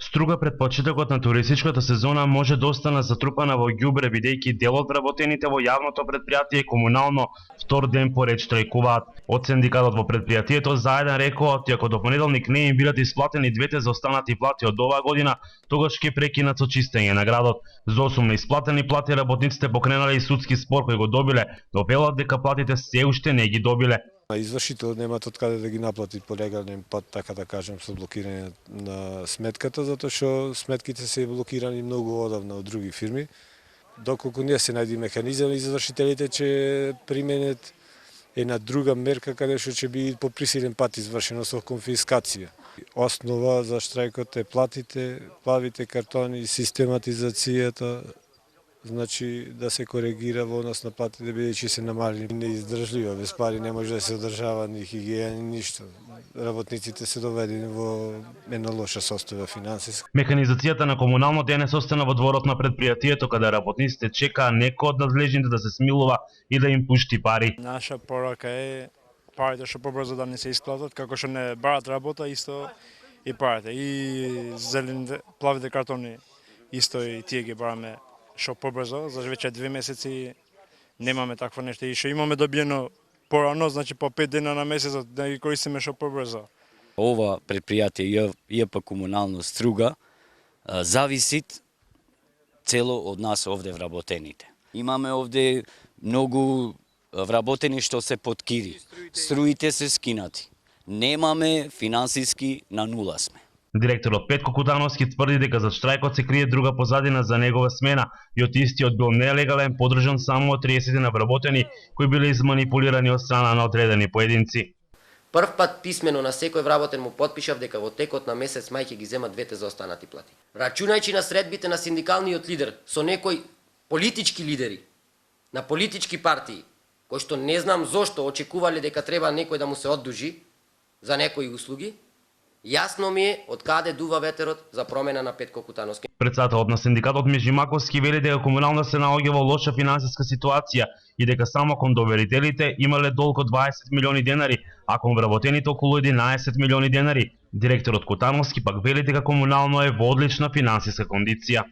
Струга пред почетокот на туристичката сезона може да остана затрупана во ѓубре бидејќи дел од вработените во јавното претпријатие комунално втор ден поред штрајкуваат. Од синдикатот во претпријатието заеден рекоа дека ако до понеделник не им бидат исплатени двете заостанати плати од оваа година, тогаш ќе прекинат со чистење на градот. За 8 неисплатени плати работниците покренале и судски спор кој го добиле, но велат дека платите се уште не ги добиле. Извршителот немаат од каде да ги наплати по легален пат, така да кажем, со блокирање на сметката, затоа што сметките се блокирани многу одавна од други фирми. Доколку не се најди механизам, извршителите ќе применет една друга мерка каде што ќе биде по присилен пат извршено со конфискација. Основа за штрајкот е платите, плавите картони, систематизацијата, значи да се коригира во однос на платите бидејќи се намалени неиздржливо, без пари не може да се одржава ни хигиена ни ништо. Работниците се доведени во една лоша состојба финансиска. Механизацијата на комунално денес остана во дворот на претпријатието каде работниците чекаа некој од надлежните да се смилува и да им пушти пари. Наша порака е парите што побрзо да не се исплатат, како што не барат работа, исто и парите. И зелените, плавите картони, исто и тие ги бараме што побрзо, за веќе 2 месеци немаме такво нешто и што имаме добиено порано, значи по 5 дена на месецот да ги користиме што побрзо. Ова предпријатие ЈП комунално Струга зависи цело од нас овде вработените. Имаме овде многу вработени што се под кири. Струите се скинати. Немаме финансиски на нула сме. Директорот Петко Кутановски тврди дека за штрајкот се крие друга позадина за негова смена и од истиот бил нелегален, подржан само од 30 вработени кои биле изманипулирани од страна на одредени поединци. Прв пат писмено на секој вработен му потпишав дека во текот на месец мај ќе ги земат двете заостанати плати. Рачунајќи на средбите на синдикалниот лидер со некои политички лидери на политички партии, кои што не знам зошто очекувале дека треба некој да му се оддужи за некои услуги, јасно ми е од каде дува ветерот за промена на Петко Кутановски. Председателот на синдикатот Межи Маковски вели дека комунално се наоѓа во лоша финансиска ситуација и дека само кон доверителите имале долг од 20 милиони денари, а кон вработените околу 11 милиони денари. Директорот Кутановски пак вели дека комунално е во одлична финансиска кондиција.